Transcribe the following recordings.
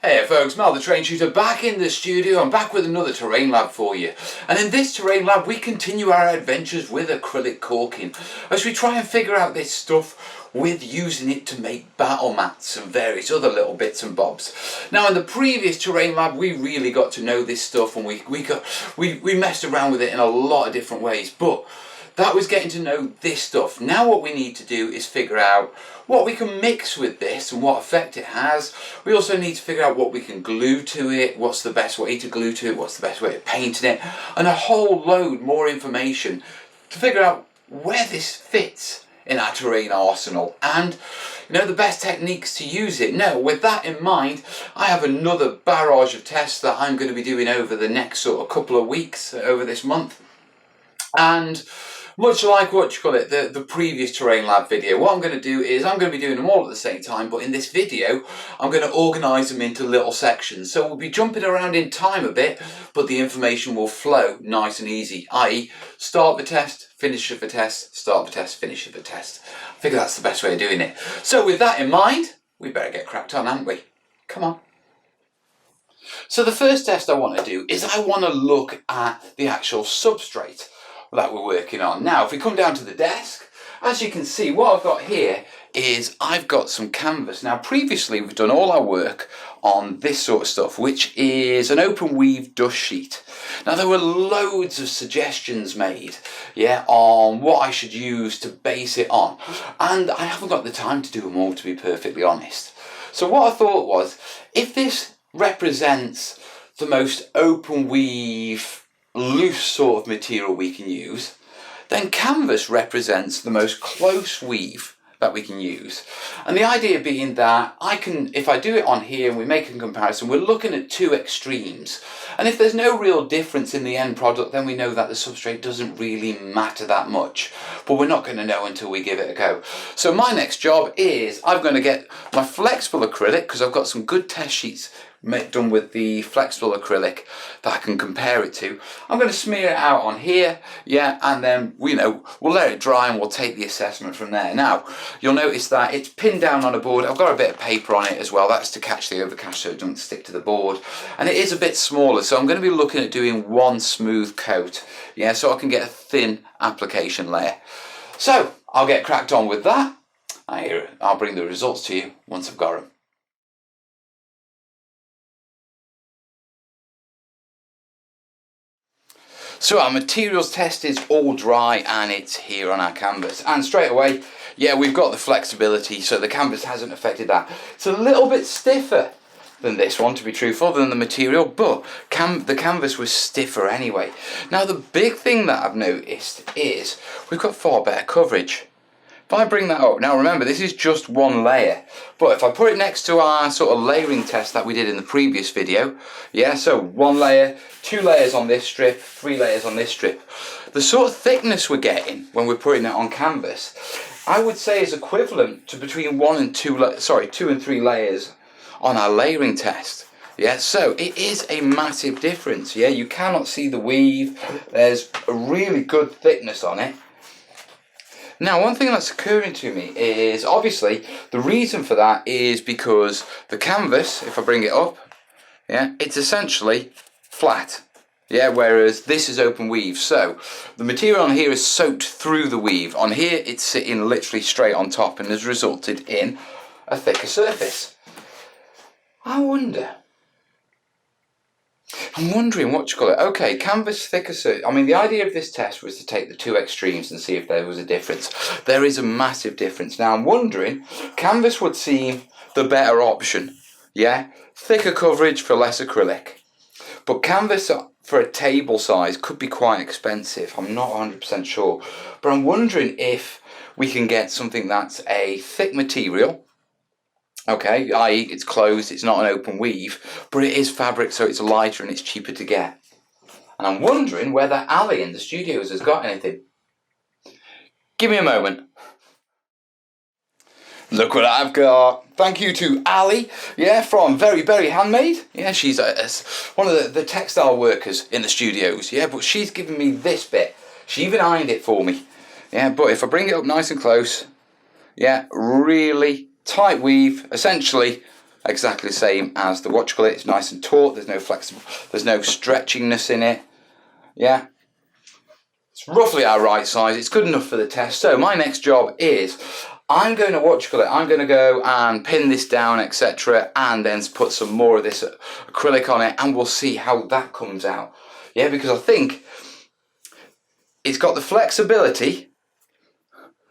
Hey folks, Mel the Terrain Tutor back in the studio. I'm back with another terrain lab for you. And in this terrain lab we continue our adventures with acrylic caulking as we try and figure out this stuff with using it to make battle mats and various other little bits and bobs. Now in the previous terrain lab we really got to know this stuff and we messed around with it in a lot of different ways, but that was getting to know this stuff. Now what we need to do is figure out what we can mix with this and what effect it has. We also need to figure out what we can glue to it, what's the best way to glue to it, what's the best way of painting it, and a whole load more information to figure out where this fits in our terrain arsenal and the best techniques to use it. Now with that in mind, I have another barrage of tests that I'm going to be doing over the next sort of couple of weeks, over this month. And much like the previous terrain lab video, what I'm going to do is I'm going to be doing them all at the same time, but in this video I'm going to organise them into little sections. So we'll be jumping around in time a bit, but the information will flow nice and easy, i.e. start the test, finish of the test, start the test, finish of the test. I figure that's the best way of doing it. So with that in mind, we better get cracked on, haven't we? Come on. So the first test I want to do is I want to look at the actual substrate that we're working on. Now if we come down to the desk, as you can see, what I've got here is I've got some canvas. Now previously we've done all our work on this sort of stuff, which is an open weave dust sheet. Now there were loads of suggestions made on what I should use to base it on, and I haven't got the time to do them all, to be perfectly honest. So what I thought was, if this represents the most open weave loose sort of material we can use, then canvas represents the most close weave that we can use. And the idea being that if I do it on here and we make a comparison, we're looking at two extremes, and if there's no real difference in the end product, then we know that the substrate doesn't really matter that much, but we're not going to know until we give it a go. So my next job is I'm going to get my flexible acrylic, because I've got some good test sheets done with the flexible acrylic that I can compare it to. I'm going to smear it out on here, and then we'll let it dry and we'll take the assessment from there. Now you'll notice that it's pinned down on a board. I've got a bit of paper on it as well, that's to catch the overcast so it doesn't stick to the board, and it is a bit smaller, so I'm going to be looking at doing one smooth coat, so I can get a thin application layer. So I'll get cracked on with that. I'll bring the results to you once I've got them. So our materials test is all dry and it's here on our canvas, and straight away, we've got the flexibility, so the canvas hasn't affected that. It's a little bit stiffer than this one, to be truthful, than the material, but the canvas was stiffer anyway. Now the big thing that I've noticed is we've got far better coverage. If I bring that up, now remember this is just one layer, but if I put it next to our sort of layering test that we did in the previous video, so one layer, two layers on this strip, three layers on this strip, the sort of thickness we're getting when we're putting it on canvas, I would say is equivalent to between 2 and 3 layers on our layering test. So it is a massive difference. You cannot see the weave, there's a really good thickness on it. Now one thing that's occurring to me is, obviously the reason for that is because the canvas, if I bring it up, it's essentially flat, whereas this is open weave, so the material on here is soaked through the weave. On here it's sitting literally straight on top and has resulted in a thicker surface. I'm wondering what you call it. Okay, canvas thicker surface. I mean, the idea of this test was to take the two extremes and see if there was a difference. There is a massive difference. Now I'm wondering, canvas would seem the better option, thicker coverage for less acrylic, but canvas for a table size could be quite expensive. I'm not 100% sure, but I'm wondering if we can get something that's a thick material, i.e. it's closed, it's not an open weave, but it is fabric, so it's lighter and it's cheaper to get. And I'm wondering whether Ali in the studios has got anything. Give me a moment. Look what I've got. Thank you to Ali, from Very Berry Handmade. She's one of the textile workers in the studios, but she's given me this bit. She even ironed it for me. But if I bring it up nice and close, really tight weave, essentially exactly the same as the it's nice and taut, there's no flexible, there's no stretchingness in it. Yeah, it's roughly our right size, it's good enough for the test. So my next job is I'm going to I'm going to go and pin this down, etc., and then put some more of this acrylic on it, and we'll see how that comes out. Yeah, because I think it's got the flexibility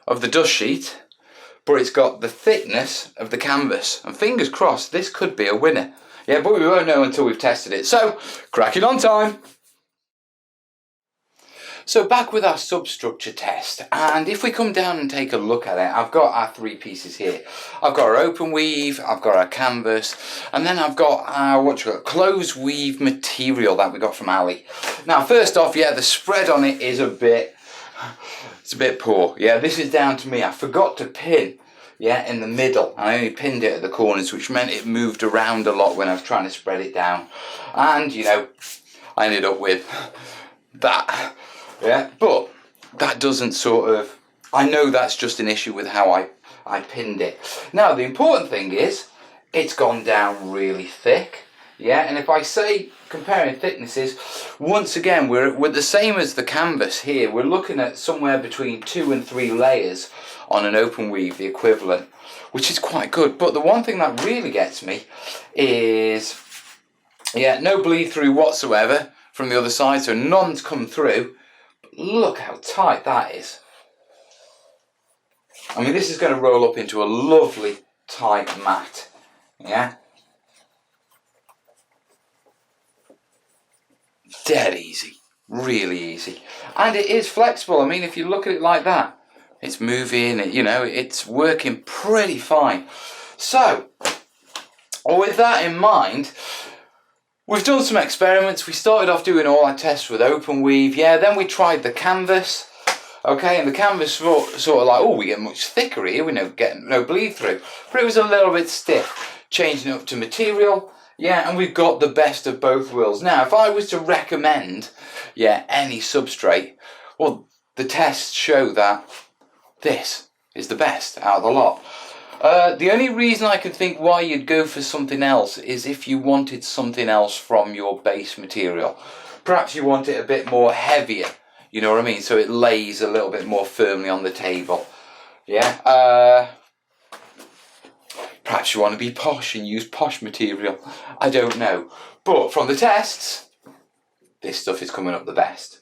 of the dust sheet, but it's got the thickness of the canvas, and fingers crossed this could be a winner. Yeah, but we won't know until we've tested it. So cracking on time. So back with our substructure test, and if we come down and take a look at it, I've got our three pieces here. I've got our open weave, I've got our canvas, and then I've got our closed weave material that we got from Ali. Now first off, yeah, the spread on it is a bit poor. Yeah, this is down to me. I forgot to pin, yeah, in the middle. I only pinned it at the corners, which meant it moved around a lot when I was trying to spread it down, and you know, I ended up with that. Yeah, but that doesn't I know that's just an issue with how I pinned it. Now the important thing is it's gone down really thick. Yeah, and if I say comparing thicknesses, once again we're the same as the canvas here. We're looking at somewhere between 2 and 3 layers on an open weave, the equivalent, which is quite good. But the one thing that really gets me is, yeah, no bleed through whatsoever from the other side, so none's come through. Look how tight that is. I mean, this is going to roll up into a lovely tight mat. Yeah, dead easy, really easy, and it is flexible. I mean, if you look at it like that, it's moving, you know, it's working pretty fine. So with that in mind, we've done some experiments. We started off doing all our tests with open weave, yeah, then we tried the canvas, okay, and the canvas sort of like, oh, we get much thicker here, we don't get no bleed through, but it was a little bit stiff. Changing it up to material, yeah, and we've got the best of both worlds. Now, if I was to recommend, yeah, any substrate, well, the tests show that this is the best out of the lot. The only reason I can think why you'd go for something else is if you wanted something else from your base material. Perhaps you want it a bit more heavier, you know what I mean, so it lays a little bit more firmly on the table. Yeah, perhaps you want to be posh and use posh material. I don't know. But from the tests, this stuff is coming up the best.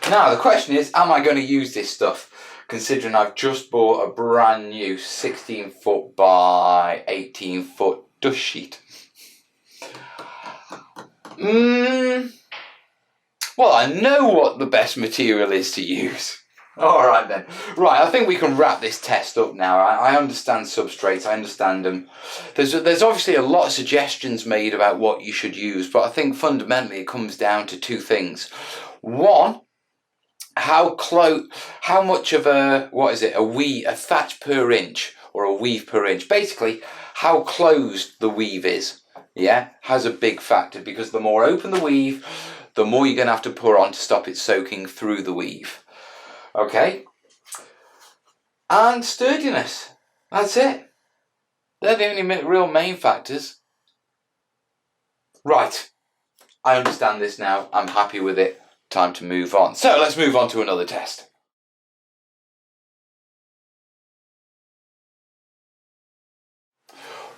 Now the question is, am I going to use this stuff? Considering I've just bought a brand new 16 foot by 18 foot dust sheet. Well, I know what the best material is to use. Alright then. Right, I think we can wrap this test up now. I understand substrates, I understand them. There's obviously a lot of suggestions made about what you should use, but I think fundamentally it comes down to two things. One, how much of a thatch per inch or a weave per inch, basically how closed the weave is, yeah, has a big factor, because the more open the weave, the more you're going to have to pour on to stop it soaking through the weave. Okay, and sturdiness, that's it. They're the only real main factors. Right, I understand this now, I'm happy with it. Time to move on. So let's move on to another test.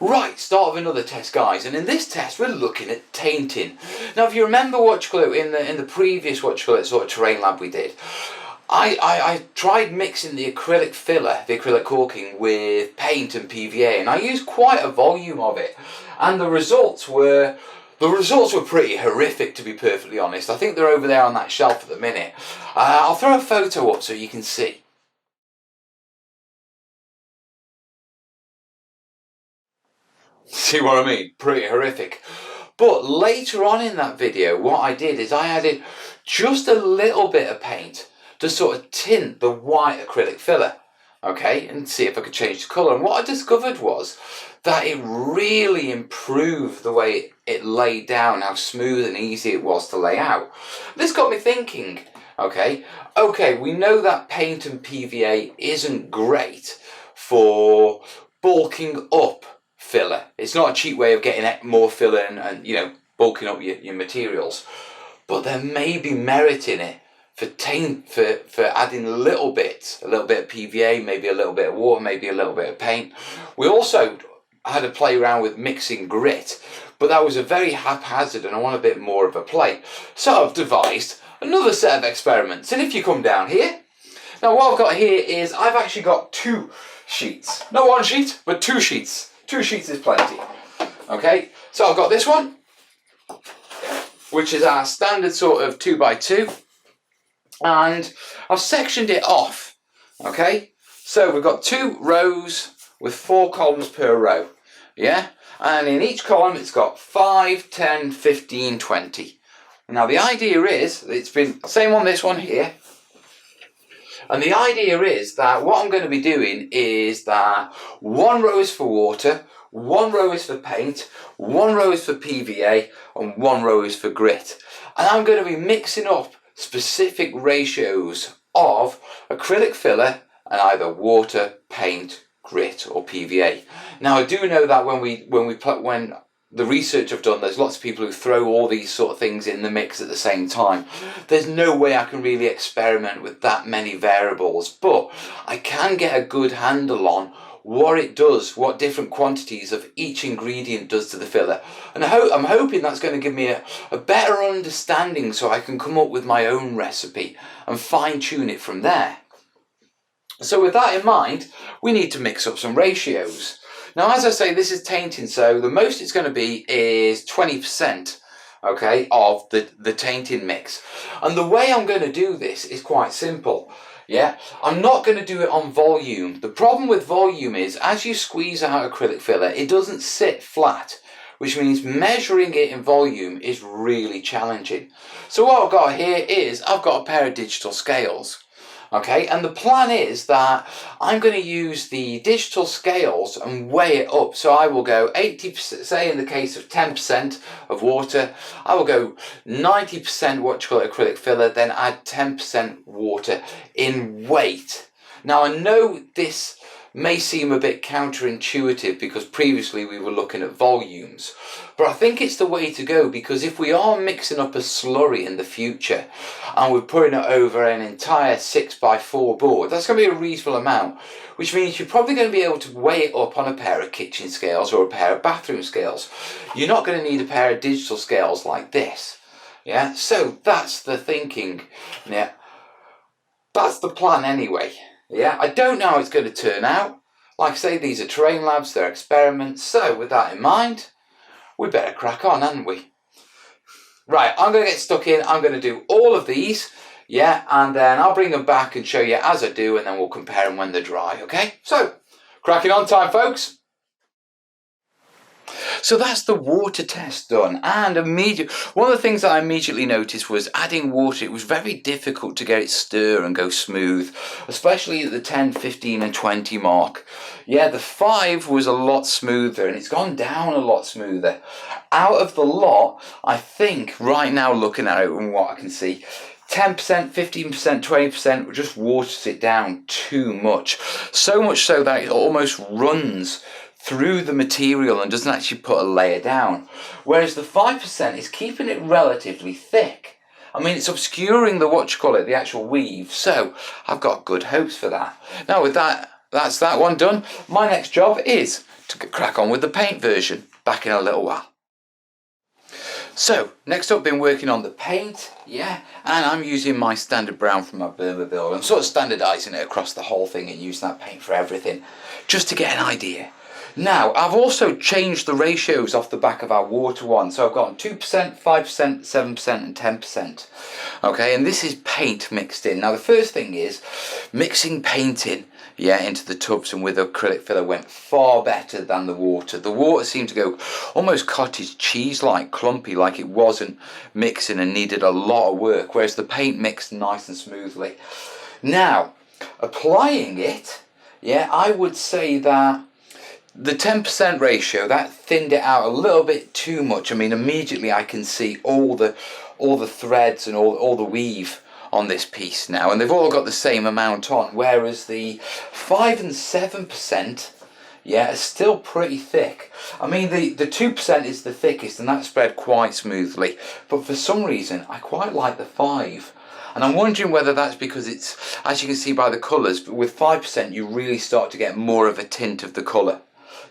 Right, start of another test, guys, and in this test we're looking at tainting. Now, if you remember in the previous sort of terrain lab we did, I tried mixing the acrylic filler, the acrylic caulking, with paint and PVA, and I used quite a volume of it, and the results were pretty horrific, to be perfectly honest. I think they're over there on that shelf at the minute. I'll throw a photo up so you can see. See what I mean? Pretty horrific. But later on in that video, what I did is I added just a little bit of paint to sort of tint the white acrylic filler, okay, and see if I could change the colour. And what I discovered was that it really improved the way it laid down, how smooth and easy it was to lay out. This got me thinking, okay, we know that paint and PVA isn't great for bulking up filler. It's not a cheap way of getting more filler and you know, bulking up your materials. But there may be merit in it for adding a little bit of PVA, maybe a little bit of water, maybe a little bit of paint. We also had a play around with mixing grit, but that was a very haphazard and I want a bit more of a play. So I've devised another set of experiments. And if you come down here, now what I've got here is I've actually got 2 sheets. Not 1 sheet, but 2 sheets. 2 sheets is plenty. Okay, so I've got this one, which is our standard sort of 2x2. And I've sectioned it off. Okay, so we've got 2 rows with 4 columns per row. Yeah, and in each column it's got 5, 10, 15, 20. Now the idea is, it's been the same on this one here, and the idea is that what I'm going to be doing is that 1 row is for water, 1 row is for paint, 1 row is for PVA, and 1 row is for grit. And I'm going to be mixing up specific ratios of acrylic filler and either water, paint, grit or PVA. Now I do know that when the research I've done, there's lots of people who throw all these sort of things in the mix at the same time. There's no way I can really experiment with that many variables, but I can get a good handle on what it does, what different quantities of each ingredient does to the filler. And I'm hoping that's going to give me a better understanding so I can come up with my own recipe and fine tune it from there. So with that in mind, we need to mix up some ratios. Now, as I say, this is tainting, so the most it's going to be is 20%, okay, of the tainting mix. And the way I'm going to do this is quite simple. Yeah, I'm not going to do it on volume. The problem with volume is, as you squeeze out acrylic filler, it doesn't sit flat, which means measuring it in volume is really challenging. So what I've got here is, I've got a pair of digital scales. Okay, and the plan is that I'm going to use the digital scales and weigh it up. So I will go 80%, say in the case of 10% of water, I will go 90% what you call acrylic filler, then add 10% water in weight. Now I know this may seem a bit counterintuitive because previously we were looking at volumes, but I think it's the way to go, because if we are mixing up a slurry in the future and we're putting it over an entire 6x4 board, that's going to be a reasonable amount, which means you're probably going to be able to weigh it up on a pair of kitchen scales or a pair of bathroom scales. You're not going to need a pair of digital scales like this. Yeah, so that's the thinking. Yeah, that's the plan anyway. Yeah, I don't know how it's going to turn out. Like I say, these are terrain labs, they're experiments. So with that in mind, we better crack on, haven't we? Right, I'm going to get stuck in. I'm going to do all of these. Yeah, and then I'll bring them back and show you as I do, and then we'll compare them when they're dry, okay? So, cracking on time, folks. So that's the water test done, and one of the things that I immediately noticed was adding water. It was very difficult to get it stir and go smooth, especially at the 10, 15 and 20 mark. Yeah, the 5 was a lot smoother and it's gone down a lot smoother. Out of the lot, I think right now looking at it and what I can see, 10%, 15%, 20% just waters it down too much. So much so that it almost runs through the material and doesn't actually put a layer down. Whereas the 5% is keeping it relatively thick. I mean, it's obscuring the actual weave. So I've got good hopes for that. Now with that, that's that one done. My next job is to crack on with the paint version. Back in a little while. So, next up, been working on the paint, yeah, and I'm using my standard brown from my Burma build. I'm sort of standardising it across the whole thing and using that paint for everything, just to get an idea. Now, I've also changed the ratios off the back of our water one. So I've got 2%, 5%, 7% and 10%. Okay, and this is paint mixed in. Now the first thing is mixing paint in, yeah, into the tubs and with acrylic filler went far better than the water. The water seemed to go almost cottage cheese-like, clumpy, like it wasn't mixing and needed a lot of work, whereas the paint mixed nice and smoothly. Now, applying it, yeah, I would say that the 10% ratio, that thinned it out a little bit too much. I mean, immediately I can see all the threads and all the weave on this piece now, and they've all got the same amount on, whereas the 5 and 7%, yeah, it's still pretty thick. I mean, the 2% is the thickest, and that spread quite smoothly. But for some reason, I quite like the 5. And I'm wondering whether that's because it's, as you can see by the colours, but with 5% you really start to get more of a tint of the colour.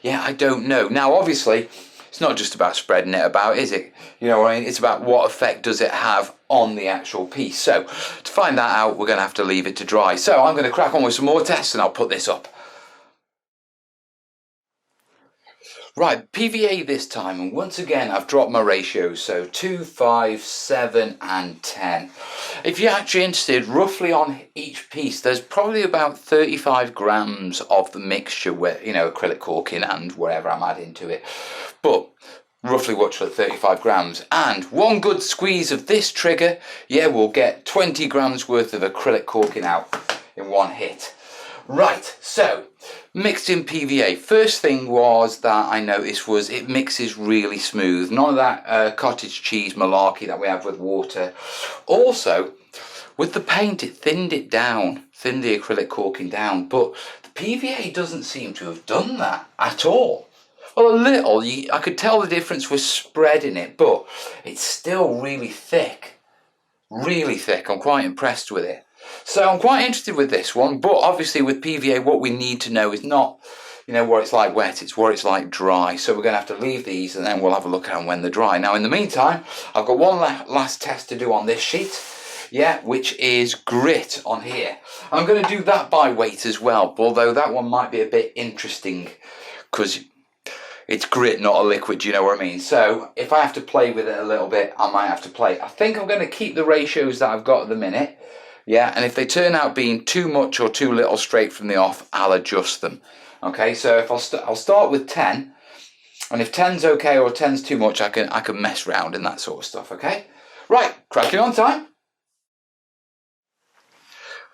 Yeah, I don't know. Now, obviously, it's not just about spreading it about, is it? You know what I mean? It's about what effect does it have on the actual piece. So, to find that out, we're going to have to leave it to dry. So, I'm going to crack on with some more tests and I'll put this up. Right, PVA this time, and once again I've dropped my ratios, so 2, 5, 7 and 10. If you're actually interested, roughly on each piece there's probably about 35 grams of the mixture with, you know, acrylic caulking and whatever I'm adding to it. But roughly what's for 35 grams, and one good squeeze of this trigger, yeah, we'll get 20 grams worth of acrylic caulking out in one hit. Right, so mixed in PVA. First thing was that I noticed was it mixes really smooth. None of that cottage cheese malarkey that we have with water. Also, with the paint, it thinned it down, thinned the acrylic caulking down, but the PVA doesn't seem to have done that at all. Well, a little. I could tell the difference was spreading it, but it's still really thick. Really thick. I'm quite impressed with it. So I'm quite interested with this one, but obviously with PVA what we need to know is not, you know, what it's like wet, it's what it's like dry. So we're going to have to leave these and then we'll have a look at them when they're dry. Now in the meantime, I've got one last test to do on this sheet, yeah, which is grit on here. I'm going to do that by weight as well, although that one might be a bit interesting because it's grit, not a liquid, you know what I mean? So if I have to play with it a little bit, I might have to play. I think I'm going to keep the ratios that I've got at the minute. Yeah, and if they turn out being too much or too little straight from the off, I'll adjust them. Okay, so if I'll start with 10, and if 10's okay or 10's too much, I can mess around and that sort of stuff. Okay, right, cracking on time.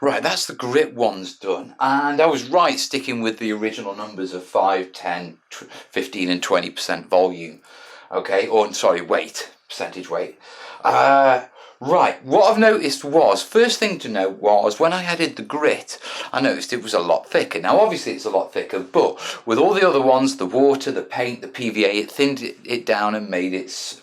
Right, that's the grit ones done, and I was right sticking with the original numbers of 5, 10, 15 and 20% volume. Okay, or sorry, weight, percentage weight. Right, what I've noticed was, first thing to note was, when I added the grit, I noticed it was a lot thicker. Now obviously it's a lot thicker, but with all the other ones, the water, the paint, the PVA, it thinned it down and made it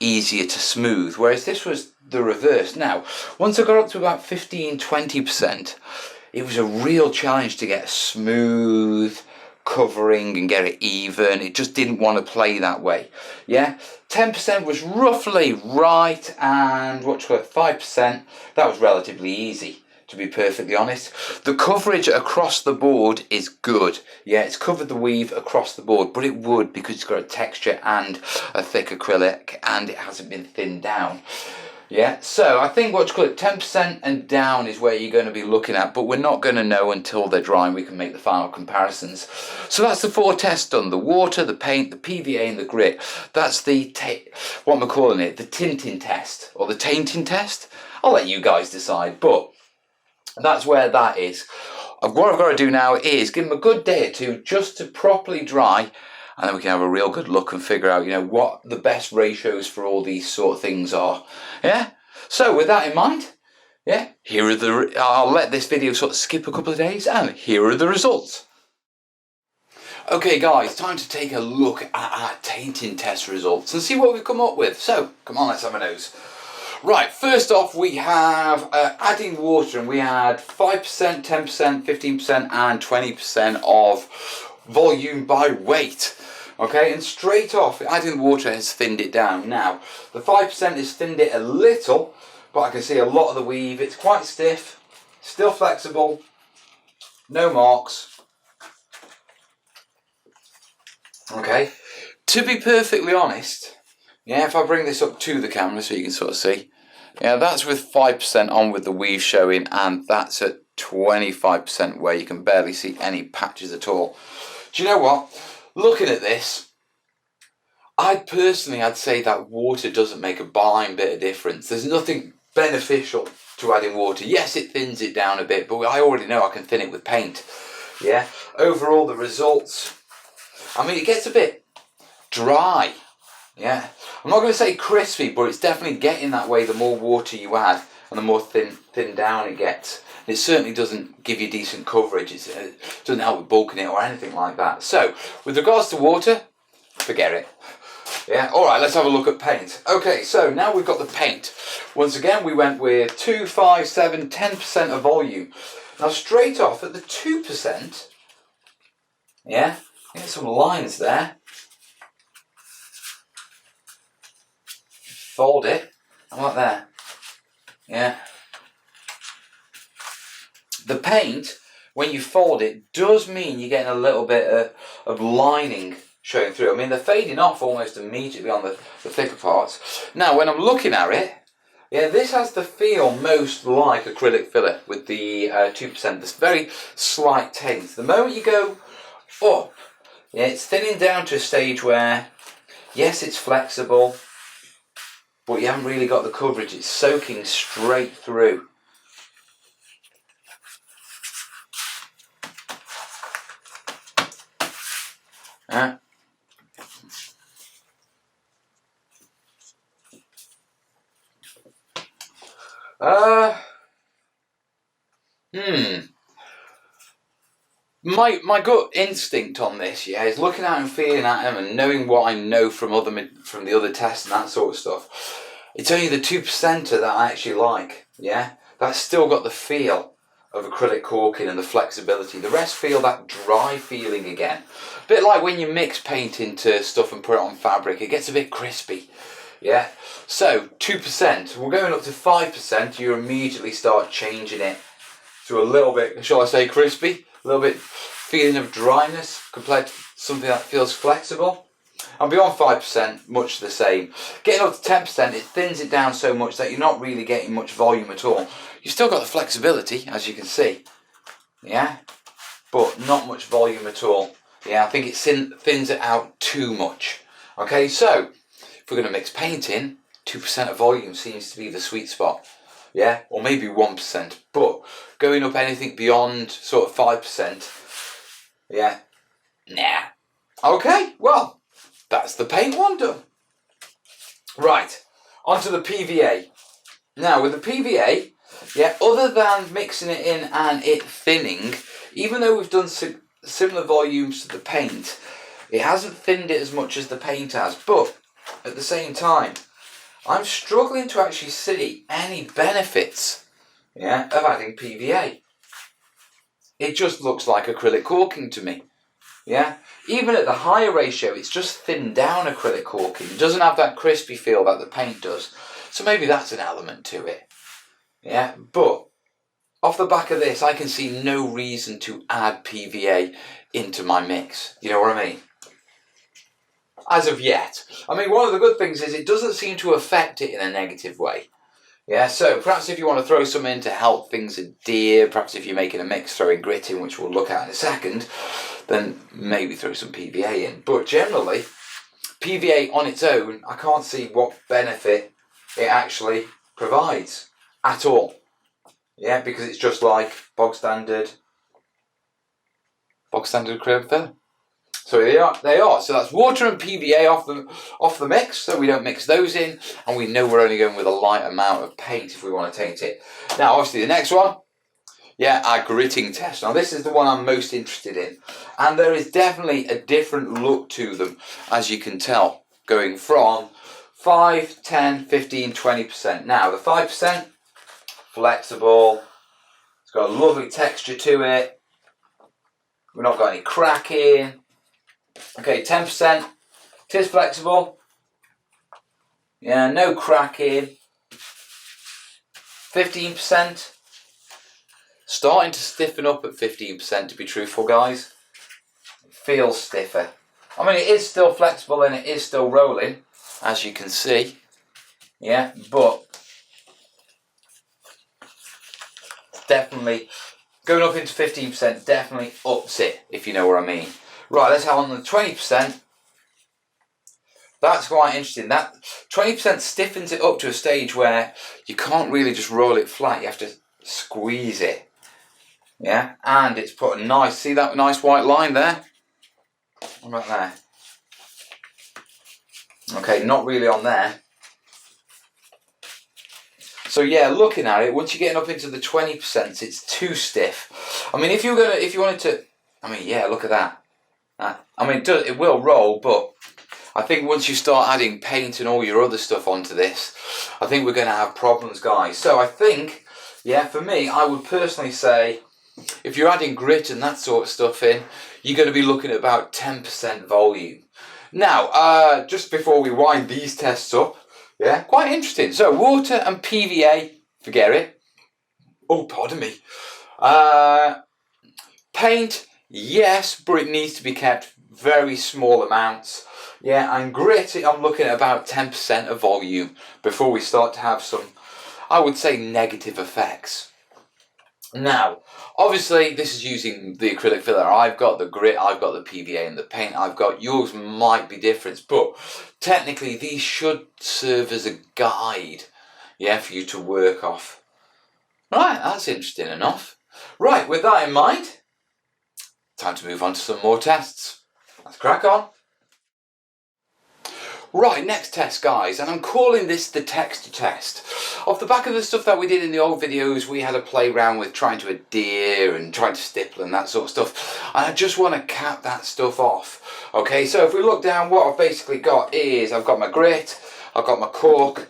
easier to smooth, whereas this was the reverse. Now, once I got up to about 15-20%, it was a real challenge to get smooth covering and get it even. It just didn't want to play that way. Yeah, 10% was roughly right, and 5%, that was relatively easy, to be perfectly honest. The coverage across the board is good. Yeah, it's covered the weave across the board, but it would because it's got a texture and a thick acrylic and it hasn't been thinned down. Yeah, so I think 10% and down is where you're going to be looking at, but we're not going to know until they're dry and we can make the final comparisons. So that's the 4 tests done: the water, the paint, the PVA and the grit. That's the, what am I calling it, the tinting test, or the tainting test? I'll let you guys decide, but that's where that is. What I've got to do now is give them a good day or two just to properly dry, and then we can have a real good look and figure out, you know, what the best ratios for all these sort of things are. Yeah? So with that in mind, yeah, here are I'll let this video sort of skip a couple of days, and here are the results. Okay guys, time to take a look at our tainting test results and see what we've come up with. So, come on, let's have a nose. Right, first off we have adding water, and we had 5%, 10%, 15% and 20% of volume by weight. Okay, and straight off, adding water has thinned it down. Now, the 5% has thinned it a little, but I can see a lot of the weave. It's quite stiff, still flexible, no marks. Okay, to be perfectly honest, yeah, if I bring this up to the camera so you can sort of see, yeah, that's with 5% on with the weave showing, and that's at 25% where you can barely see any patches at all. Do you know what? Looking at this, I'd say that water doesn't make a blind bit of difference. There's nothing beneficial to adding water. Yes, it thins it down a bit, but I already know I can thin it with paint. Yeah, overall the results, I mean, it gets a bit dry. Yeah, I'm not going to say crispy, but it's definitely getting that way the more water you add. and the more thin down it gets. It certainly doesn't give you decent coverage. It doesn't help with bulking it or anything like that. So, with regards to water, forget it. Yeah, alright, let's have a look at paint. Okay, so now we've got the paint. Once again, we went with 2, 5, 7, 10% of volume. Now, straight off at the 2%, yeah, get some lines there. Fold it, like there. Yeah. The paint, when you fold it, does mean you're getting a little bit of lining showing through. I mean, they're fading off almost immediately on the thicker parts. Now, when I'm looking at it, yeah, this has the feel most like acrylic filler with the 2%. This very slight taint. The moment you go up, yeah, it's thinning down to a stage where, yes, it's flexible, but you haven't really got the coverage. It's soaking straight through. My gut instinct on this, yeah, is looking at and feeling at them and knowing what I know from the other tests and that sort of stuff. It's only the 2%er that I actually like, yeah. That's still got the feel of acrylic caulking and the flexibility. The rest feel that dry feeling again. A bit like when you mix paint into stuff and put it on fabric, it gets a bit crispy. Yeah, so 2%, we're going up to 5%, you immediately start changing it to a little bit, shall I say, crispy, a little bit feeling of dryness compared to something that feels flexible. And beyond 5%, much the same. Getting up to 10%, it thins it down so much that you're not really getting much volume at all. You've still got the flexibility, as you can see, yeah, but not much volume at all. Yeah, I think it thins it out too much. Okay, so if we're going to mix paint in, 2% of volume seems to be the sweet spot. Yeah, or maybe 1%. But going up anything beyond sort of 5%, yeah, nah. Okay, well, that's the paint one done. Right, onto the PVA. Now, with the PVA, yeah, other than mixing it in and it thinning, even though we've done similar volumes to the paint, it hasn't thinned it as much as the paint has. But at the same time, I'm struggling to actually see any benefits, yeah, of adding PVA. It just looks like acrylic caulking to me. Yeah, even at the higher ratio, it's just thinned down acrylic caulking. It doesn't have that crispy feel that the paint does. So maybe that's an element to it. Yeah, but off the back of this, I can see no reason to add PVA into my mix. You know what I mean? As of yet. I mean, one of the good things is it doesn't seem to affect it in a negative way. Yeah, so perhaps if you want to throw some in to help things adhere, perhaps if you're making a mix, throwing grit in, which we'll look at in a second, then maybe throw some PVA in. But generally, PVA on its own, I can't see what benefit it actually provides at all. Yeah, because it's just like bog standard acrylic filler. So they are. So that's water and PVA off the mix, so we don't mix those in, and we know we're only going with a light amount of paint if we want to taint it. Now, obviously, the next one, yeah, our gritting test. Now, this is the one I'm most interested in, and there is definitely a different look to them, as you can tell, going from 5, 10, 15, 20%. Now, the 5%, flexible, it's got a lovely texture to it, we've not got any cracking. Okay, 10%, it is flexible, yeah, no cracking. 15%, starting to stiffen up at 15%, to be truthful, guys. It feels stiffer. I mean, it is still flexible and it is still rolling, as you can see, yeah, but definitely going up into 15% definitely ups it, if you know what I mean. Right, let's have on the 20%. That's quite interesting. That 20% stiffens it up to a stage where you can't really just roll it flat. You have to squeeze it. Yeah, and it's put a nice, see that nice white line there? What about there? Okay, not really on there. So yeah, looking at it, once you're getting up into the 20%, it's too stiff. I mean, if you wanted to, I mean, yeah, look at that. I mean, it will roll, but I think once you start adding paint and all your other stuff onto this, I think we're going to have problems, guys. So I think, yeah, for me, I would personally say, if you're adding grit and that sort of stuff in, you're going to be looking at about 10% volume. Now, just before we wind these tests up, yeah, quite interesting. So water and PVA, forget it. Oh, pardon me. Paint, yes, but it needs to be kept very small amounts. Yeah, and grit, I'm looking at about 10% of volume before we start to have some, I would say, negative effects. Now, obviously, this is using the acrylic filler. I've got the grit, I've got the PVA and the paint I've got. Yours might be different, but technically these should serve as a guide, yeah, for you to work off. Right, that's interesting enough. Right, with that in mind, time to move on to some more tests. Let's crack on. Right, next test, guys, and I'm calling this the texture test. Off the back of the stuff that we did in the old videos, we had a play around with trying to adhere and trying to stipple and that sort of stuff. And I just want to cap that stuff off. Okay, so if we look down, what I've basically got is, I've got my grit, I've got my caulk,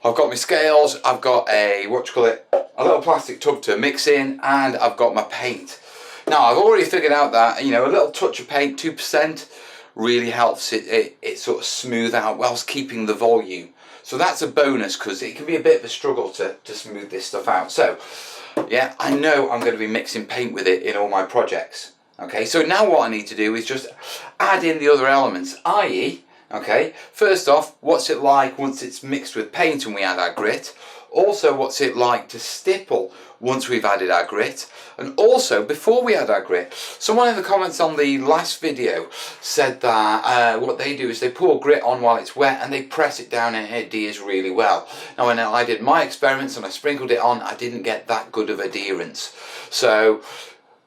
I've got my scales, I've got a, a little plastic tub to mix in, and I've got my paint. Now, I've already figured out that, you know, a little touch of paint, 2%, really helps it sort of smooth out whilst keeping the volume. So that's a bonus, because it can be a bit of a struggle to smooth this stuff out. So yeah, I know I'm going to be mixing paint with it in all my projects. Okay, so now what I need to do is just add in the other elements, i.e., okay, first off, what's it like once it's mixed with paint and we add our grit? Also, what's it like to stipple once we've added our grit? And also, before we add our grit, someone in the comments on the last video said that what they do is they pour grit on while it's wet and they press it down and it adheres really well. Now, when I did my experiments and I sprinkled it on, I didn't get that good of adherence. So,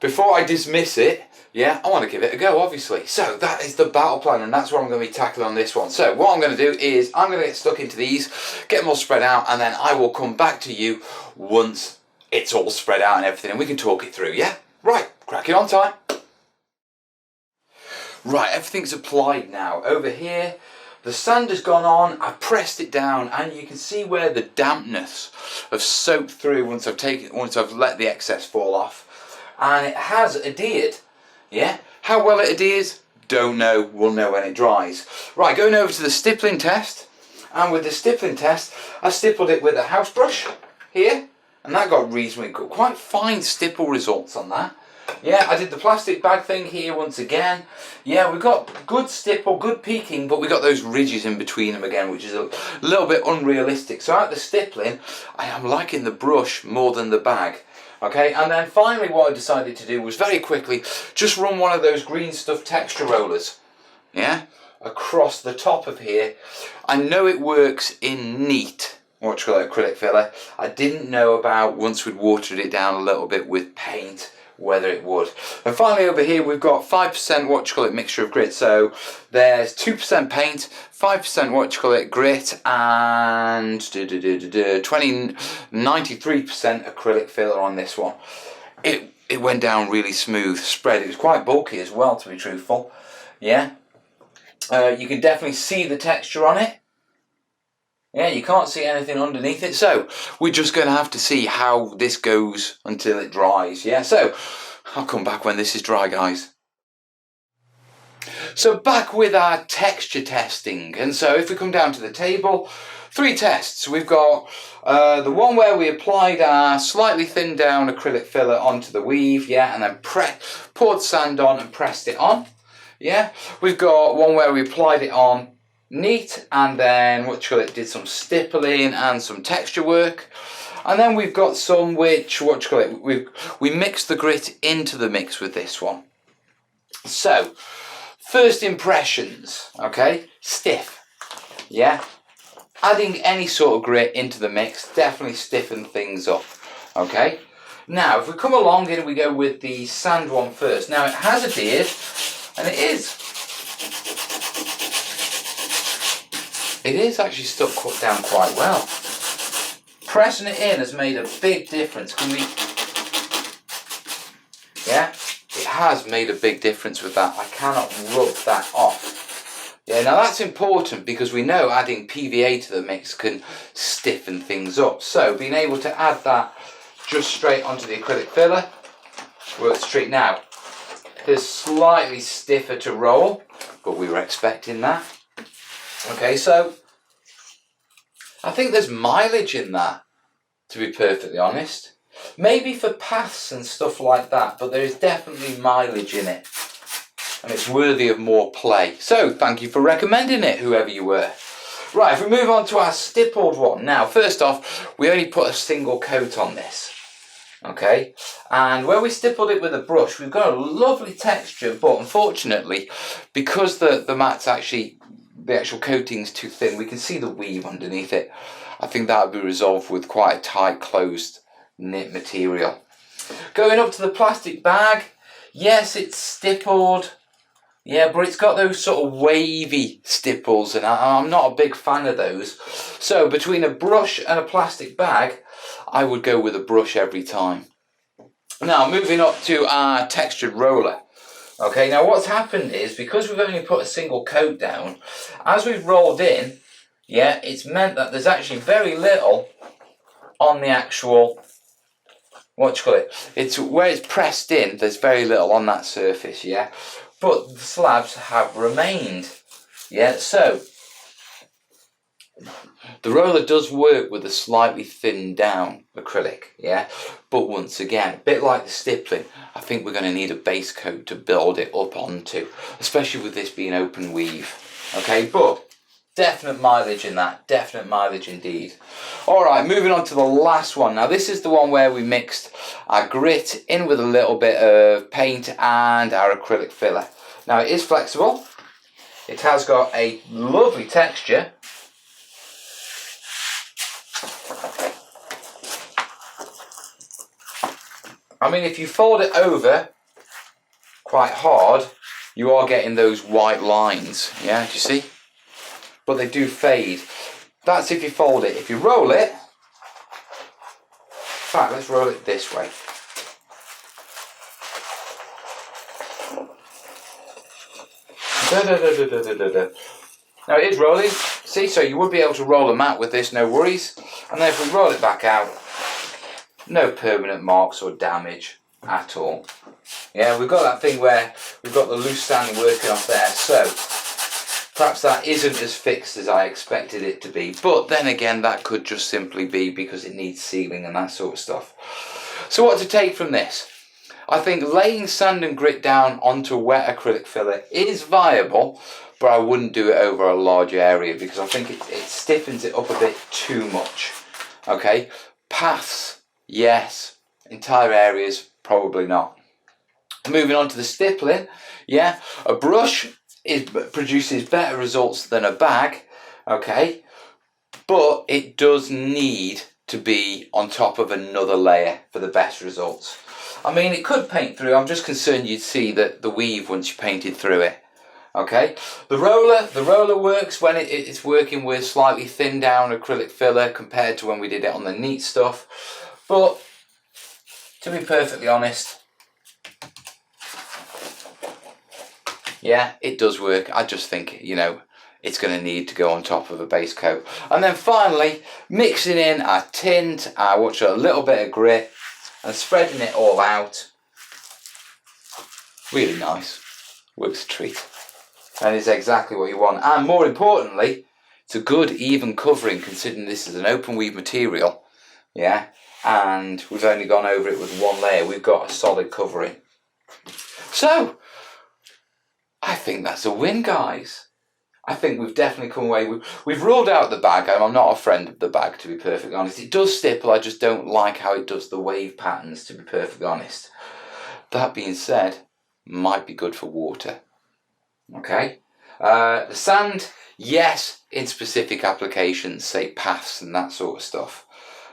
before I dismiss it, yeah, I want to give it a go, obviously. So that is the battle plan, and that's what I'm going to be tackling on this one. So what I'm going to do is I'm going to get stuck into these, get them all spread out, and then I will come back to you once it's all spread out and everything, and we can talk it through, yeah? Right, cracking on time. Right, everything's applied now. Over here, the sand has gone on, I pressed it down, and you can see where the dampness has soaked through once I've let the excess fall off, and it has adhered. Yeah, how well it adheres, don't know, we'll know when it dries. Right, going over to the stippling test, and with the stippling test, I stippled it with a house brush here, and that got reasonably good, quite fine stipple results on that. Yeah, I did the plastic bag thing here once again. Yeah, we've got good stipple, good peaking, but we got those ridges in between them again, which is a little bit unrealistic. So out the stippling, I am liking the brush more than the bag. Okay, and then finally what I decided to do was very quickly just run one of those green stuff texture rollers, yeah, across the top of here. I know it works in neat, acrylic filler. I didn't know about once we'd watered it down a little bit with paint, whether it would. And finally over here we've got 5% mixture of grit. So there's 2% paint, 5% grit, and 93% acrylic filler on this one. It went down really smooth, spread. It was quite bulky as well, to be truthful. Yeah. You can definitely see the texture on it. Yeah, you can't see anything underneath it, so we're just going to have to see how this goes until it dries. Yeah, so I'll come back when this is dry, guys. So back with our texture testing, and so if we come down to the table, 3 tests. We've got the one where we applied our slightly thinned down acrylic filler onto the weave, yeah, and then poured sand on and pressed it on. Yeah, we've got one where we applied it on neat, and then did some stippling and some texture work, and then we've got some which we mixed the grit into the mix with this one. So first impressions, okay, stiff. Yeah, adding any sort of grit into the mix definitely stiffen things up. Okay, now if we come along and we go with the sand one first. Now it has adhered, and it is actually stuck down quite well. Pressing it in has made a big difference. Can we? Yeah, it has made a big difference with that. I cannot rub that off. Yeah, now that's important because we know adding PVA to the mix can stiffen things up. So being able to add that just straight onto the acrylic filler works treat. Now, it's slightly stiffer to roll, but we were expecting that. Okay, so I think there's mileage in that, to be perfectly honest. Maybe for paths and stuff like that, but there is definitely mileage in it. And it's worthy of more play. So, thank you for recommending it, whoever you were. Right, if we move on to our stippled one. Now, first off, we only put a single coat on this. Okay, and where we stippled it with a brush, we've got a lovely texture, but unfortunately, because the mat's actually, the actual coating's too thin, we can see the weave underneath it. I think that would be resolved with quite a tight closed knit material. Going up to the plastic bag, yes, it's stippled, yeah, but it's got those sort of wavy stipples, and I'm not a big fan of those. So between a brush and a plastic bag, I would go with a brush every time. Now, moving up to our textured roller. Okay, now what's happened is, because we've only put a single coat down, as we've rolled in, yeah, it's meant that there's actually very little on the actual, what do you call it? It's where it's pressed in, there's very little on that surface, yeah? But the slabs have remained, yeah? So, the roller does work with a slightly thinned down acrylic, yeah? But once again, a bit like the stippling, I think we're going to need a base coat to build it up onto, especially with this being open weave, okay? But definite mileage in that, definite mileage indeed. Alright, moving on to the last one. Now this is the one where we mixed our grit in with a little bit of paint and our acrylic filler. Now it is flexible, it has got a lovely texture. I mean, if you fold it over quite hard, you are getting those white lines, yeah, do you see? But they do fade. That's if you fold it. If you roll it, in fact, let's roll it this way. Now it is rolling, see, so you would be able to roll a mat with this, no worries. And then if we roll it back out, no permanent marks or damage at all. Yeah, we've got that thing where we've got the loose sand working off there, so perhaps that isn't as fixed as I expected it to be, but then again, that could just simply be because it needs sealing and that sort of stuff. So what to take from this? I think laying sand and grit down onto wet acrylic filler is viable, but I wouldn't do it over a large area because I think it stiffens it up a bit too much. Okay, paths, yes. Entire areas, probably not. Moving on to the stippling, yeah, a brush produces better results than a bag, okay, but it does need to be on top of another layer for the best results. I mean, it could paint through. I'm just concerned you'd see that the weave once you painted through it. Okay, the roller works when it's working with slightly thinned down acrylic filler compared to when we did it on the neat stuff. But to be perfectly honest, yeah, it does work. I just think, you know, it's going to need to go on top of a base coat. And then finally, mixing in our tint, a little bit of grit, and spreading it all out. Really nice. Works a treat. And it's exactly what you want. And more importantly, it's a good even covering considering this is an open weave material. Yeah. And we've only gone over it with one layer. We've got a solid covering. So, I think that's a win, guys. I think we've definitely come away. We've ruled out the bag. I'm not a friend of the bag, to be perfectly honest. It does stipple, I just don't like how it does the wave patterns, to be perfectly honest. That being said, might be good for water. Okay. The sand, yes, in specific applications, say paths and that sort of stuff.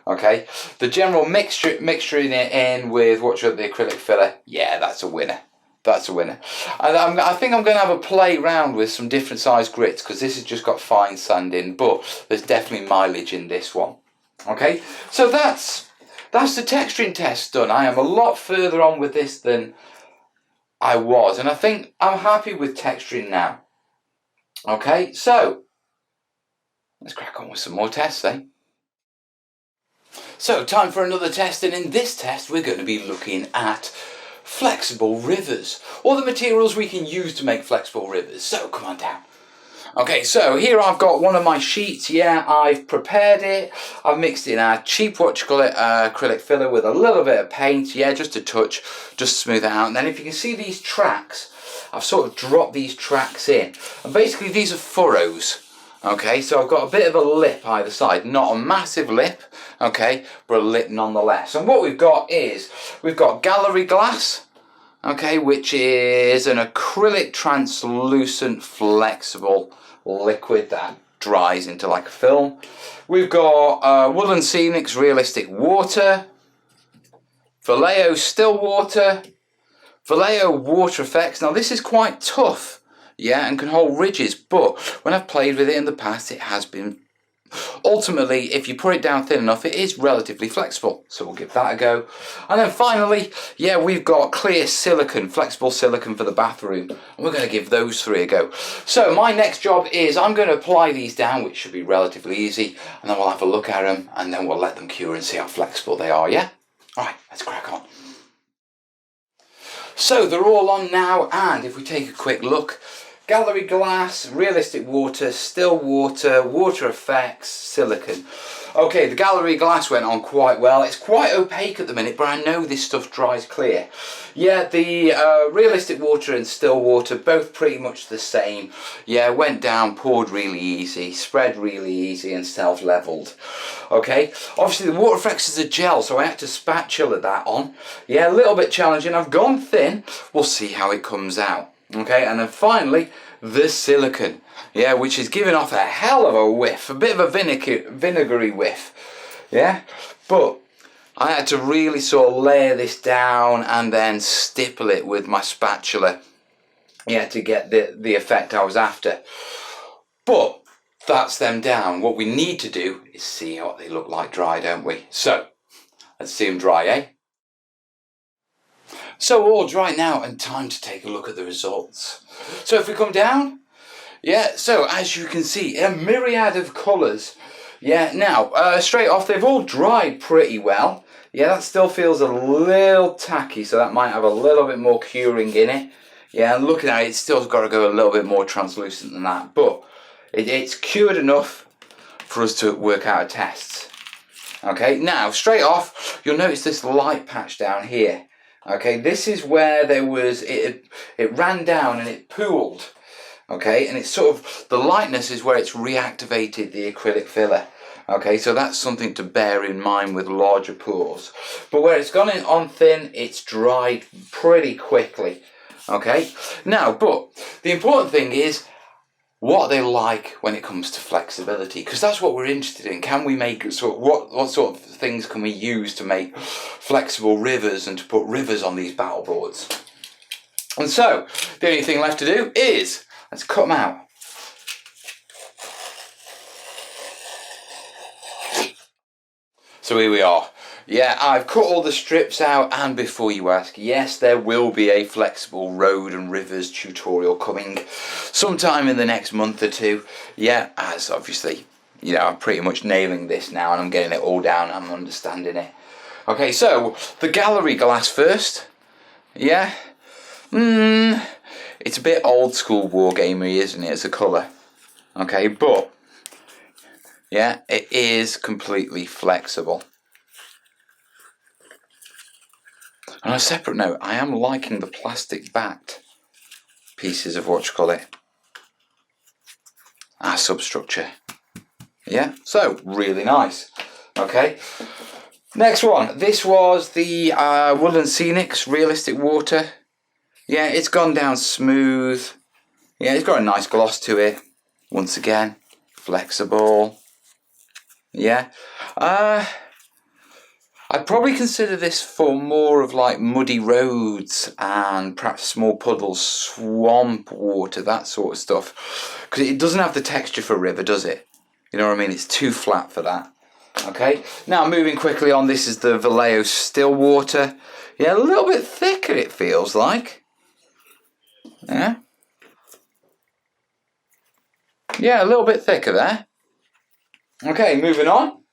Okay. The general mixturing it in with the acrylic filler, yeah, that's a winner. That's a winner. And I think I'm going to have a play around with some different size grits because this has just got fine sand in, but there's definitely mileage in this one. Okay, so that's the texturing test done. I am a lot further on with this than I was, and I think I'm happy with texturing now. Okay, so let's crack on with some more tests, eh? So, time for another test, and in this test we're going to be looking at flexible rivers, or the materials we can use to make flexible rivers. So, come on down. Okay, so here I've got one of my sheets. Yeah, I've prepared it. I've mixed in a cheap, acrylic filler with a little bit of paint. Yeah, just a touch, just smooth it out. And then if you can see these tracks, I've sort of dropped these tracks in. And basically these are furrows. Okay, so I've got a bit of a lip either side. Not a massive lip, okay, but a lip nonetheless. And what we've got is, we've got gallery glass, okay, which is an acrylic translucent flexible liquid that dries into like a film. We've got Woolen Scenics realistic water, Vallejo still water, Vallejo water effects. Now this is quite tough, yeah, and can hold ridges, but when I've played with it in the past, it has been, ultimately, if you put it down thin enough, it is relatively flexible. So we'll give that a go. And then finally, yeah, we've got clear silicone, flexible silicone for the bathroom. And we're going to give those 3 a go. So my next job is I'm going to apply these down, which should be relatively easy. And then we'll have a look at them, and then we'll let them cure and see how flexible they are, yeah? All right, let's crack on. So they're all on now, and if we take a quick look, gallery glass, realistic water, still water, water effects, silicone. Okay, the gallery glass went on quite well. It's quite opaque at the minute, but I know this stuff dries clear. Yeah, the realistic water and still water, both pretty much the same. Yeah, went down, poured really easy, spread really easy, and self-leveled. Okay, obviously the water effects is a gel, so I had to spatula that on. Yeah, a little bit challenging. I've gone thin. We'll see how it comes out. Okay, and then finally, the silicone, yeah, which is giving off a hell of a whiff, a bit of a vinegary whiff, yeah, but I had to really sort of layer this down and then stipple it with my spatula, yeah, to get the effect I was after. But that's them down. What we need to do is see what they look like dry, don't we? So, let's see them dry, eh? So all dry now, and time to take a look at the results. So if we come down, yeah, so as you can see, a myriad of colours. Yeah, now, straight off, they've all dried pretty well. Yeah, that still feels a little tacky, so that might have a little bit more curing in it. Yeah, and looking at it, it's still got to go a little bit more translucent than that, but it's cured enough for us to work out a test. Okay, now, straight off, you'll notice this light patch down here. Okay, this is where there was, it ran down and it pooled. Okay, and it's sort of, the lightness is where it's reactivated the acrylic filler. Okay, so that's something to bear in mind with larger pours. But where it's gone in on thin, it's dried pretty quickly. Okay, now, but the important thing is, what are they like when it comes to flexibility? Because that's what we're interested in. Can we make what sort of things can we use to make flexible rivers and to put rivers on these battle boards? And so the only thing left to do is let's cut them out. So here we are. Yeah, I've cut all the strips out, and before you ask, yes, there will be a flexible road and rivers tutorial coming sometime in the next month or 2. Yeah, as obviously, you know, I'm pretty much nailing this now and I'm getting it all down, I'm understanding it. Okay, so the gallery glass first. Yeah, it's a bit old school wargamey, isn't it, as a colour? Okay, but yeah, it is completely flexible. On a separate note, I am liking the plastic backed pieces of our substructure. Yeah, so really nice. Okay, next one. This was the Woolen Scenics realistic water. Yeah, it's gone down smooth. Yeah, it's got a nice gloss to it. Once again, flexible. Yeah. I'd probably consider this for more of like muddy roads and perhaps small puddles, swamp water, that sort of stuff. Because it doesn't have the texture for river, does it? You know what I mean? It's too flat for that. Okay, now moving quickly on, this is the Vallejo still water. Yeah, a little bit thicker it feels like. Yeah. Yeah, a little bit thicker there. Okay, moving on.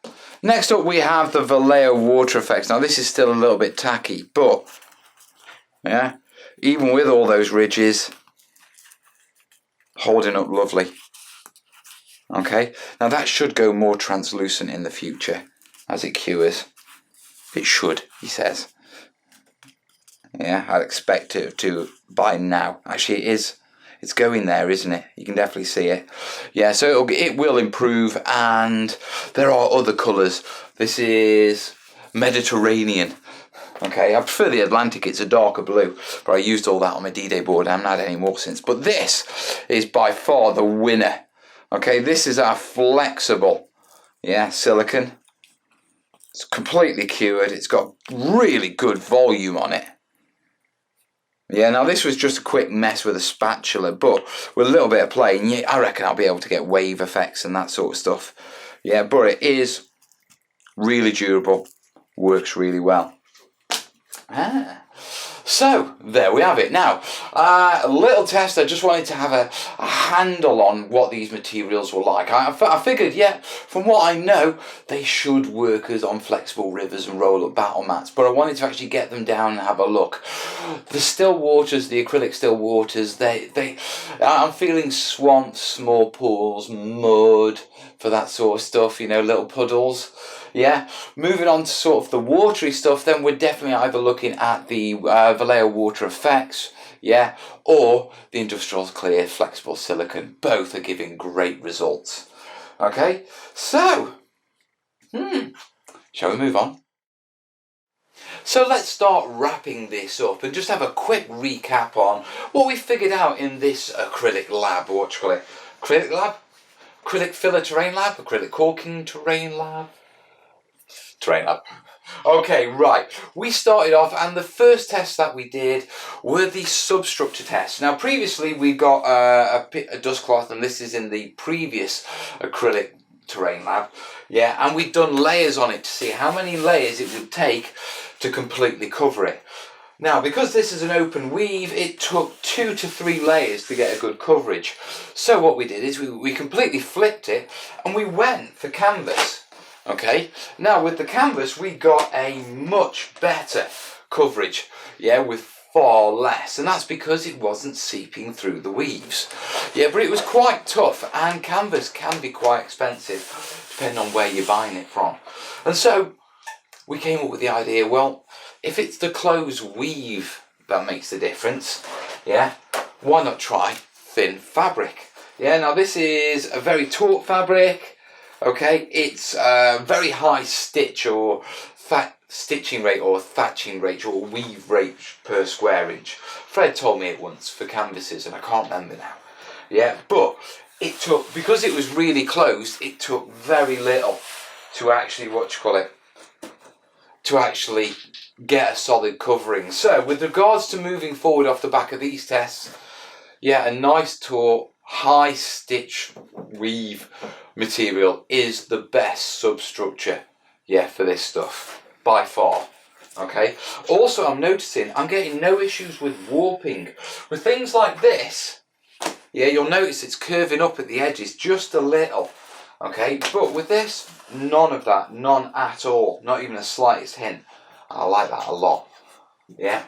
Next up we have the Vallejo Water Effects. Now this is still a little bit tacky, but yeah, even with all those ridges, holding up lovely. Okay, now that should go more translucent in the future as it cures. It should, he says. Yeah, I'd expect it to by now. Actually, it is. It's going there, isn't it? You can definitely see it. Yeah, so it will improve, and there are other colours. This is Mediterranean. Okay, I prefer the Atlantic, it's a darker blue, but I used all that on my D-Day board. I haven't had any more since. But this is by far the winner. Okay, this is our flexible, yeah, silicone. It's completely cured. It's got really good volume on it. Yeah, now this was just a quick mess with a spatula, but with a little bit of play, and yeah, I reckon I'll be able to get wave effects and that sort of stuff. Yeah, but it is really durable, works really well. So, there we have it. Now, a little test. I just wanted to have a handle on what these materials were like. I figured, yeah, from what I know, they should work as on flexible rivers and roll-up battle mats, but I wanted to actually get them down and have a look. The still waters, the acrylic still waters, I'm feeling swamps, small pools, mud, for that sort of stuff, you know, little puddles. Yeah, moving on to sort of the watery stuff, then we're definitely either looking at the Vallejo Water Effects, yeah, or the Industrial Clear Flexible Silicone. Both are giving great results. Okay, so, shall we move on? So let's start wrapping this up and just have a quick recap on what we figured out in this acrylic lab, or what you call it, acrylic lab? Acrylic Filler Terrain Lab? Acrylic Caulking Terrain Lab? Terrain Lab. Okay, right. We started off, and the first test that we did were the substructure tests. Now, previously we got a dust cloth, and this is in the previous acrylic terrain lab. Yeah, and we'd done layers on it to see how many layers it would take to completely cover it. Now, because this is an open weave, it took 2 to 3 layers to get a good coverage. So what we did is we completely flipped it, and we went for canvas. Okay, now with the canvas we got a much better coverage, yeah, with far less, and that's because it wasn't seeping through the weaves. Yeah, but it was quite tough, and canvas can be quite expensive depending on where you're buying it from. And so we came up with the idea, well, if it's the closed weave that makes the difference, yeah, why not try thin fabric? Yeah, now this is a very taut fabric. Okay, it's a very high stitch or stitching rate or thatching rate or weave rate per square inch. Fred told me it once for canvases, and I can't remember now. Yeah, but it took, because it was really closed, it took very little to actually, to actually get a solid covering. So with regards to moving forward off the back of these tests, yeah, a nice taut, high stitch weave material is the best substructure, yeah, for this stuff by far. Okay, also I'm noticing I'm getting no issues with warping with things like this. Yeah, you'll notice it's curving up at the edges just a little. Okay, but with this, none of that, none at all, not even the slightest hint. I like that a lot. Yeah,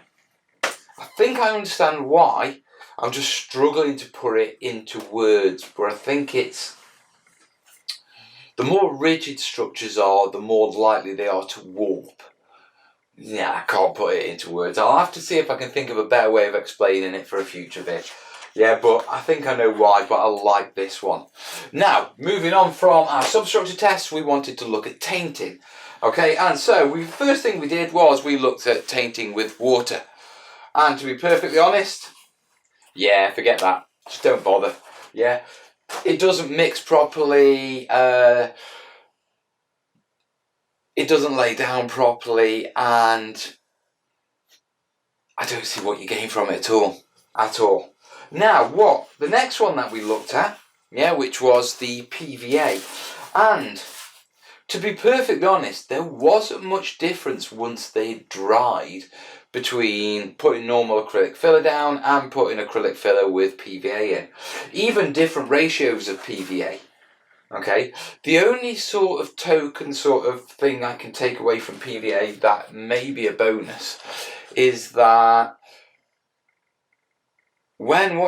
I think I understand why. I'm just struggling to put it into words, but I think it's the more rigid structures are, the more likely they are to warp. Yeah, I can't put it into words. I'll have to see if I can think of a better way of explaining it for a future bit. Yeah, but I think I know why, but I like this one. Now, moving on from our substructure tests, we wanted to look at tainting. Okay, and so the first thing we did was we looked at tainting with water. And to be perfectly honest, yeah, forget that. Just don't bother. Yeah, it doesn't mix properly. It doesn't lay down properly, and I don't see what you gain from it at all. At all. Now, the next one that we looked at, yeah, which was the PVA, and to be perfectly honest, there wasn't much difference once they dried between putting normal acrylic filler down and putting acrylic filler with PVA in. Even different ratios of PVA. Okay, the only sort of token sort of thing I can take away from PVA that may be a bonus is that when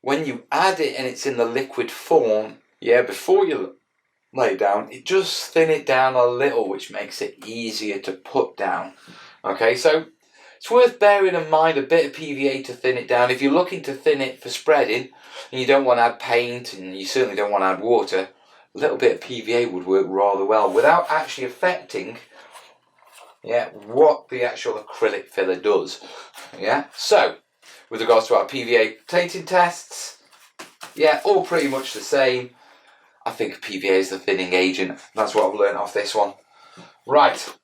when you add it and it's in the liquid form, yeah, before you lay it down, it just thin it down a little, which makes it easier to put down. Okay, so it's worth bearing in mind a bit of PVA to thin it down. If you're looking to thin it for spreading and you don't want to add paint and you certainly don't want to add water, a little bit of PVA would work rather well without actually affecting, yeah, what the actual acrylic filler does. Yeah, so with regards to our PVA painting tests, yeah, all pretty much the same. I think PVA is the thinning agent. That's what I've learned off this one. Right,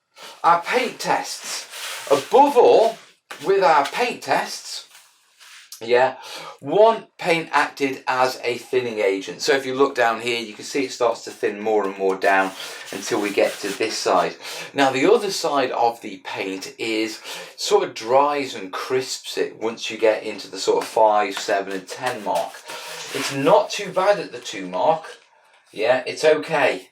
our paint tests. Above all, with our paint tests, yeah, one paint acted as a thinning agent. So if you look down here, you can see it starts to thin more and more down until we get to this side. Now the other side of the paint is sort of dries and crisps it once you get into the sort of 5, 7 and 10 mark. It's not too bad at the 2 mark. Yeah, it's okay.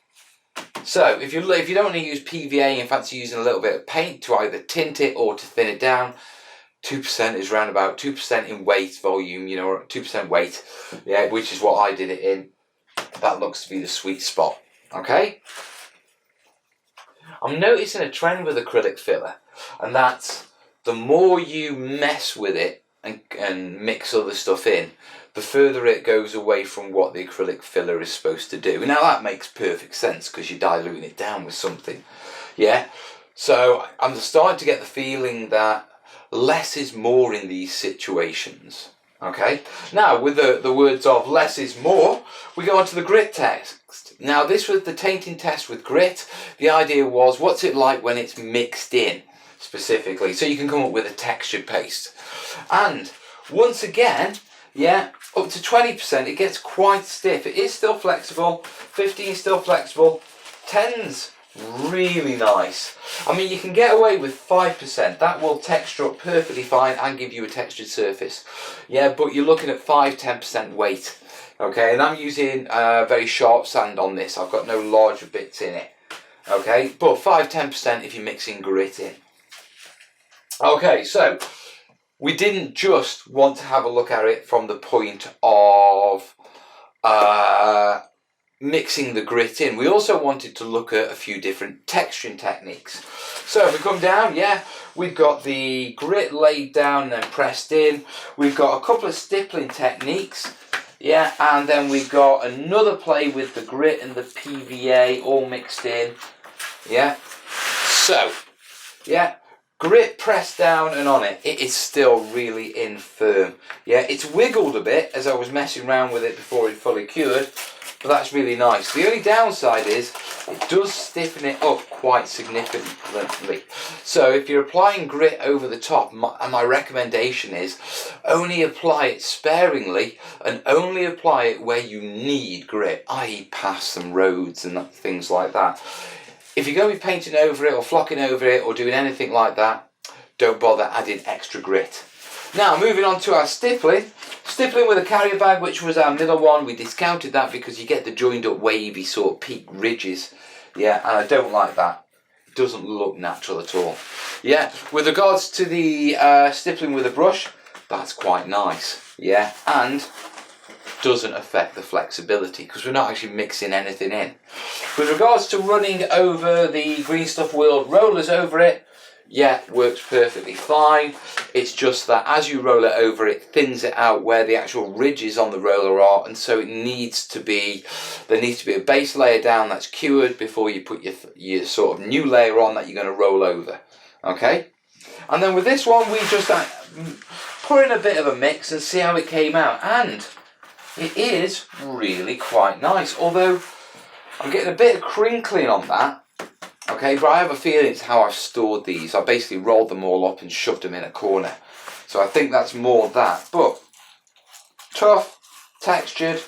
So if you don't want to use PVA and fancy using a little bit of paint to either tint it or to thin it down, 2% is around about 2% in weight volume, you know, 2% weight, yeah, which is what I did it in. That looks to be the sweet spot. Okay, I'm noticing a trend with acrylic filler, and that's the more you mess with it and mix other stuff in, the further it goes away from what the acrylic filler is supposed to do. Now that makes perfect sense because you're diluting it down with something. Yeah, so I'm starting to get the feeling that less is more in these situations. Okay, now with the words of less is more, we go on to the grit test. Now this was the tainting test with grit. The idea was, what's it like when it's mixed in specifically, so you can come up with a textured paste. And once again, yeah, up to 20% it gets quite stiff. It is still flexible, 15 is still flexible, 10's really nice. I mean, you can get away with 5%. That will texture up perfectly fine and give you a textured surface. Yeah, but you're looking at 5-10% weight. Okay, and I'm using very sharp sand on this. I've got no larger bits in it. Okay, but 5-10% if you're mixing grit in. Okay, so we didn't just want to have a look at it from the point of mixing the grit in. We also wanted to look at a few different texturing techniques. So if we come down, yeah, we've got the grit laid down and then pressed in. We've got a couple of stippling techniques, yeah, and then we've got another play with the grit and the PVA all mixed in, yeah. So, yeah, grit pressed down and on it, it is still really in firm. Yeah, it's wiggled a bit as I was messing around with it before it fully cured, but that's really nice. The only downside is it does stiffen it up quite significantly. So if you're applying grit over the top, my recommendation is only apply it sparingly and only apply it where you need grit, i.e. past some roads and things like that. If you're going to be painting over it or flocking over it or doing anything like that, don't bother adding extra grit. Now moving on to our stippling. Stippling with a carrier bag, which was our middle one. We discounted that because you get the joined up wavy sort of peak ridges. Yeah, and I don't like that. It doesn't look natural at all. Yeah, with regards to the stippling with a brush, that's quite nice. Yeah, and doesn't affect the flexibility because we're not actually mixing anything in. With regards to running over the Green Stuff World rollers over it, yeah, works perfectly fine. It's just that as you roll it over, it thins it out where the actual ridges on the roller are, and so there needs to be a base layer down that's cured before you put your sort of new layer on that you're going to roll over. Okay, and then with this one we just put in a bit of a mix and see how it came out, and it is really quite nice, although I'm getting a bit of crinkling on that. Okay, but I have a feeling it's how I've stored these. I basically rolled them all up and shoved them in a corner. So I think that's more that. But tough, textured,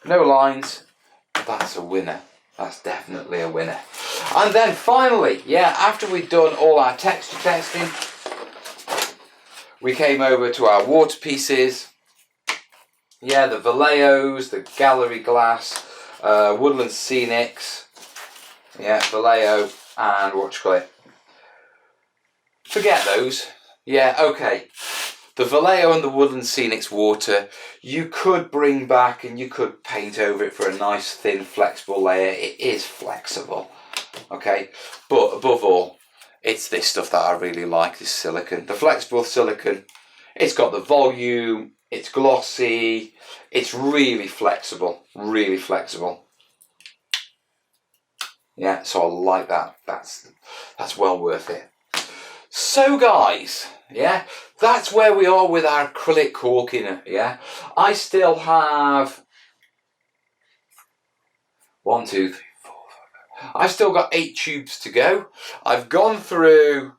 no lines, that's a winner. That's definitely a winner. And then finally, yeah, after we'd done all our texture testing, we came over to our water pieces. Yeah, the Valleos, the Gallery Glass, Woodland Scenics. Yeah, Vallejo and what you call it. Forget those. Yeah, okay. The Vallejo and the Woodland Scenics water, you could bring back and you could paint over it for a nice thin flexible layer. It is flexible, okay? But above all, it's this stuff that I really like, this silicone. The flexible silicone, it's got the volume, it's glossy, it's really flexible, really flexible. Yeah, so I like that. That's well worth it. So guys, yeah, that's where we are with our acrylic caulking, yeah. I still have 1, 2, 3, 4, 5. I've still got 8 tubes to go. I've gone through,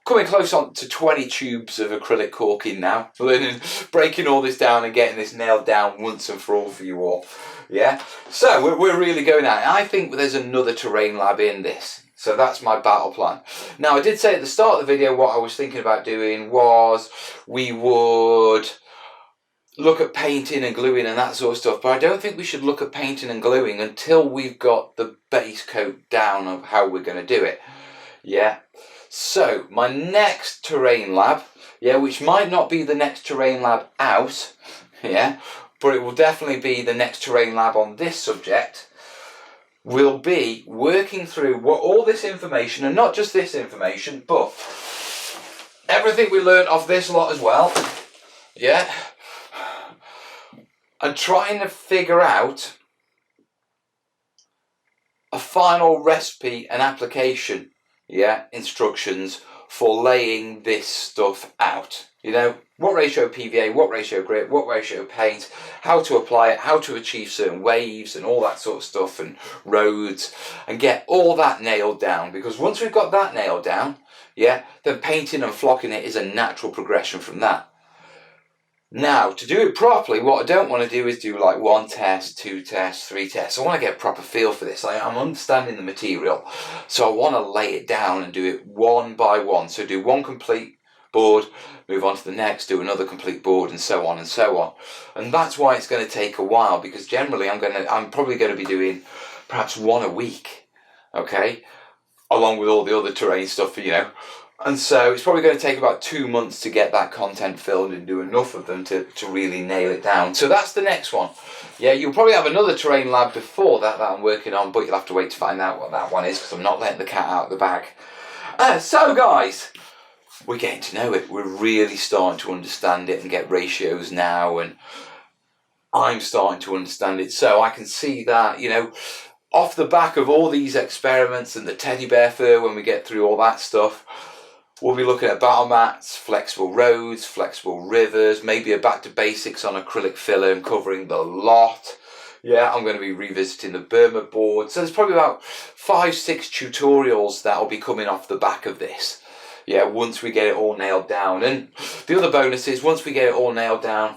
coming close on to 20 tubes of acrylic caulking now. Learning, breaking all this down and getting this nailed down once and for all for you all. Yeah, so we're really going at it. I think there's another terrain lab in this. So that's my battle plan. Now, I did say at the start of the video what I was thinking about doing was we would look at painting and gluing and that sort of stuff, but I don't think we should look at painting and gluing until we've got the base coat down of how we're going to do it. Yeah. So my next terrain lab, yeah, which might not be the next terrain lab out, yeah, but it will definitely be the next terrain lab on this subject, will be working through what all this information, and not just this information, but everything we learned off this lot as well, yeah, and trying to figure out a final recipe and application, yeah, instructions for laying this stuff out. You know, what ratio PVA, what ratio grit, what ratio paint, how to apply it, how to achieve certain waves and all that sort of stuff, and roads, and get all that nailed down. Because once we've got that nailed down, yeah, then painting and flocking it is a natural progression from that. Now, to do it properly, what I don't want to do is do like 1 test, 2 tests, 3 tests. I want to get a proper feel for this. I'm understanding the material, so I want to lay it down and do it one by one. So do one complete board, move on to the next, do another complete board, and so on and so on. And that's why it's going to take a while, because generally I'm probably going to be doing perhaps 1 a week, okay, along with all the other terrain stuff, you know. And so it's probably going to take about 2 months to get that content filled and do enough of them to really nail it down. So that's the next one. Yeah, you'll probably have another terrain lab before that I'm working on, but you'll have to wait to find out what that one is, because I'm not letting the cat out of the bag. So guys, we're getting to know it. We're really starting to understand it and get ratios now, and I'm starting to understand it. So I can see that, you know, off the back of all these experiments and the teddy bear fur, when we get through all that stuff, we'll be looking at battlemats, flexible roads, flexible rivers, maybe a back to basics on acrylic filler and covering the lot. Yeah, I'm going to be revisiting the Burma board. So there's probably about 5, 6 tutorials that will be coming off the back of this. Yeah, once we get it all nailed down. And the other bonus is, once we get it all nailed down,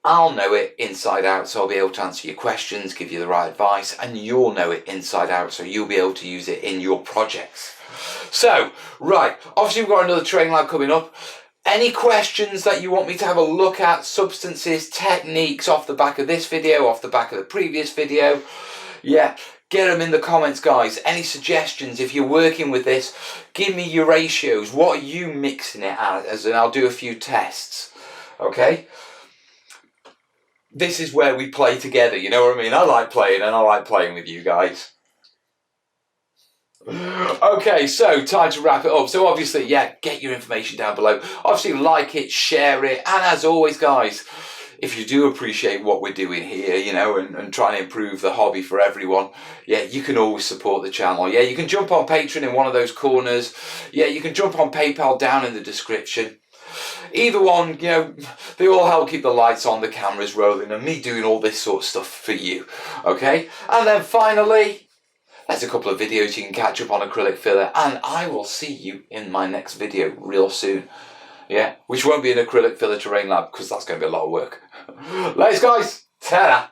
I'll know it inside out, so I'll be able to answer your questions, give you the right advice, and you'll know it inside out, so you'll be able to use it in your projects. So, right, obviously we've got another terrain lab coming up. Any questions that you want me to have a look at, substances, techniques off the back of this video, off the back of the previous video, yeah, get them in the comments, guys. Any suggestions, if you're working with this, give me your ratios. What are you mixing it as? And I'll do a few tests, okay? This is where we play together, you know what I mean? I like playing, and I like playing with you guys. Okay, so time to wrap it up. So obviously, yeah, get your information down below. Obviously, like it, share it, and as always, guys, if you do appreciate what we're doing here, you know, and trying to improve the hobby for everyone, yeah, you can always support the channel. Yeah, you can jump on Patreon in one of those corners. Yeah, you can jump on PayPal down in the description. Either one, you know, they all help keep the lights on, the cameras rolling, and me doing all this sort of stuff for you, okay? And then finally, there's a couple of videos you can catch up on acrylic filler, and I will see you in my next video real soon. Yeah, which won't be an acrylic filler terrain lab, because that's going to be a lot of work. Thanks, guys. Ta-da.